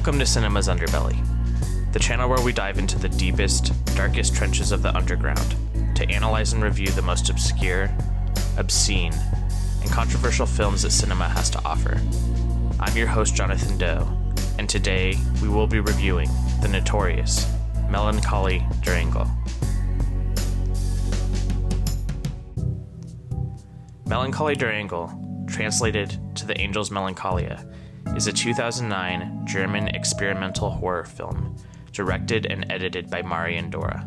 Welcome to Cinema's Underbelly, the channel where we dive into the deepest, darkest trenches of the underground to analyze and review the most obscure, obscene, and controversial films that cinema has to offer. I'm your host, Jonathan Doe, and today we will be reviewing the notorious Melancholie der Engel. Melancholie der Engel, translated to the Angels Melancholia, is a 2009 German experimental horror film, directed and edited by Marian Dora.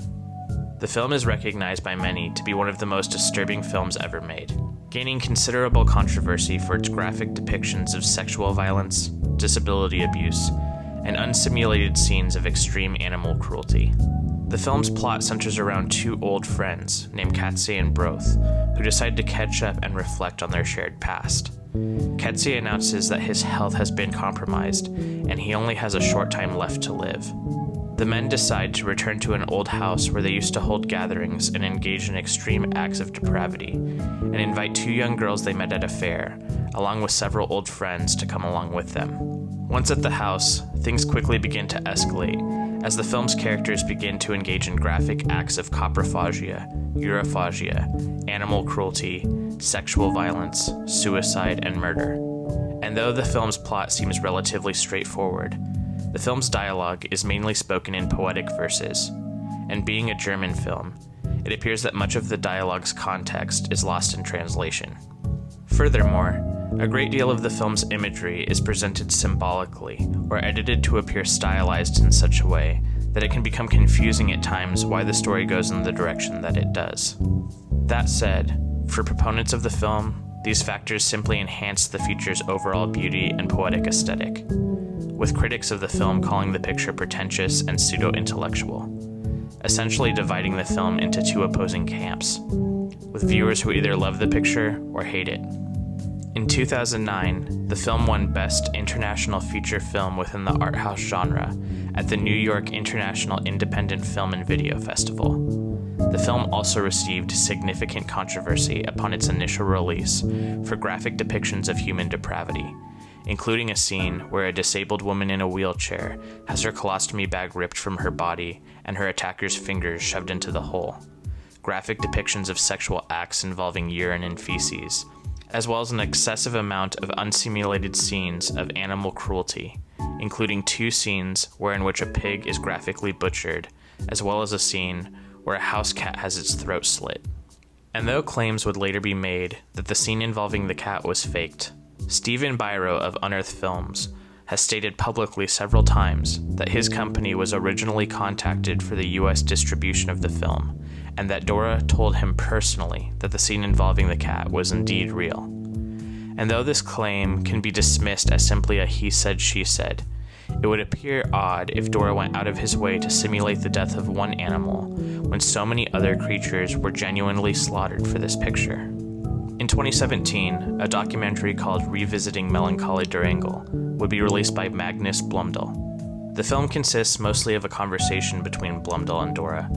The film is recognized by many to be one of the most disturbing films ever made, gaining considerable controversy for its graphic depictions of sexual violence, disability abuse, and unsimulated scenes of extreme animal cruelty. The film's plot centers around two old friends named Katze and Broth, who decide to catch up and reflect on their shared past. Katze announces that his health has been compromised and he only has a short time left to live. The men decide to return to an old house where they used to hold gatherings and engage in extreme acts of depravity, and invite two young girls they met at a fair, along with several old friends, to come along with them. Once at the house, things quickly begin to escalate, as the film's characters begin to engage in graphic acts of coprophagia, urophagia, animal cruelty, sexual violence, suicide, and murder. And though the film's plot seems relatively straightforward, the film's dialogue is mainly spoken in poetic verses, and being a German film, it appears that much of the dialogue's context is lost in translation. Furthermore, a great deal of the film's imagery is presented symbolically or edited to appear stylized in such a way that it can become confusing at times why the story goes in the direction that it does. That said, for proponents of the film, these factors simply enhance the feature's overall beauty and poetic aesthetic, with critics of the film calling the picture pretentious and pseudo-intellectual, essentially dividing the film into two opposing camps, with viewers who either love the picture or hate it. In 2009, the film won Best International Feature Film within the Arthouse Genre at the New York International Independent Film and Video Festival. The film also received significant controversy upon its initial release for graphic depictions of human depravity, including a scene where a disabled woman in a wheelchair has her colostomy bag ripped from her body and her attacker's fingers shoved into the hole, graphic depictions of sexual acts involving urine and feces, as well as an excessive amount of unsimulated scenes of animal cruelty, including two scenes in which a pig is graphically butchered, as well as a scene where a house cat has its throat slit. And though claims would later be made that the scene involving the cat was faked, Stephen Biro of Unearthed Films has stated publicly several times that his company was originally contacted for the US distribution of the film, and that Dora told him personally that the scene involving the cat was indeed real. And though this claim can be dismissed as simply a he said, she said, it would appear odd if Dora went out of his way to simulate the death of one animal when so many other creatures were genuinely slaughtered for this picture. In 2017, a documentary called Revisiting Melancholie der Engel would be released by Magnus Blumdahl. The film consists mostly of a conversation between Blumdahl and Dora,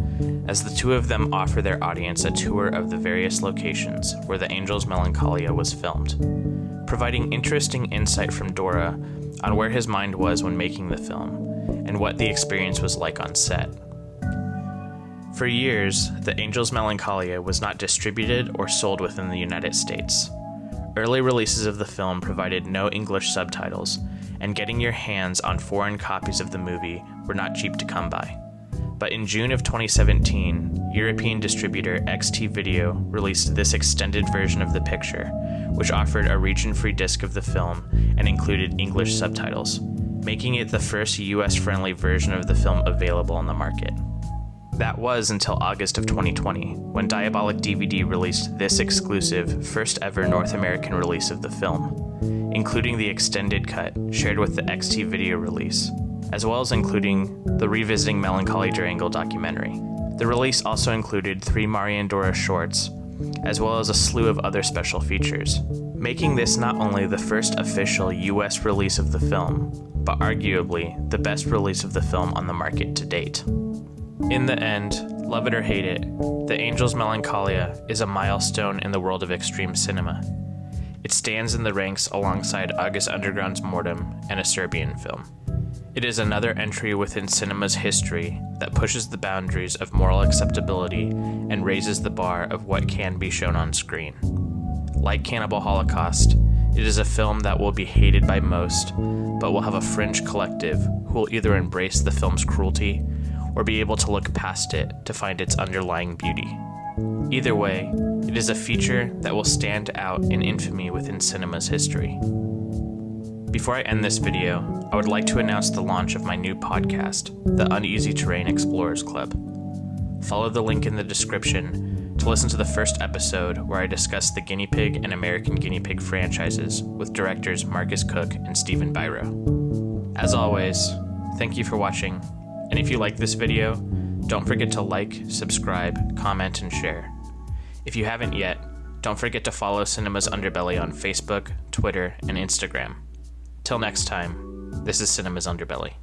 as the two of them offer their audience a tour of the various locations where the Angels Melancholia was filmed, providing interesting insight from Dora on where his mind was when making the film, and what the experience was like on set. For years, the Angels Melancholia was not distributed or sold within the United States. Early releases of the film provided no English subtitles, and getting your hands on foreign copies of the movie were not cheap to come by. But in June of 2017, European distributor XT Video released this extended version of the picture, which offered a region-free disc of the film and included English subtitles, making it the first US-friendly version of the film available on the market. That was until August of 2020, when Diabolic DVD released this exclusive, first-ever North American release of the film, including the extended cut shared with the XT Video release, as well as including the Revisiting Melancholie der Engel documentary. The release also included 3 Marian Dora shorts, as well as a slew of other special features, making this not only the first official US release of the film, but arguably the best release of the film on the market to date. In the end, love it or hate it, the Angels Melancholia is a milestone in the world of extreme cinema. It stands in the ranks alongside August Underground's Mortem and a Serbian film. It is another entry within cinema's history that pushes the boundaries of moral acceptability and raises the bar of what can be shown on screen. Like Cannibal Holocaust, it is a film that will be hated by most, but will have a fringe collective who will either embrace the film's cruelty or be able to look past it to find its underlying beauty. Either way, it is a feature that will stand out in infamy within cinema's history. Before I end this video, I would like to announce the launch of my new podcast, the Uneasy Terrain Explorers Club. Follow the link in the description to listen to the first episode where I discuss the Guinea Pig and American Guinea Pig franchises with directors Marcus Cook and Stephen Byro. As always, thank you for watching, and if you like this video, don't forget to like, subscribe, comment, and share. If you haven't yet, don't forget to follow Cinema's Underbelly on Facebook, Twitter, and Instagram. Till next time, this is Cinema's Underbelly.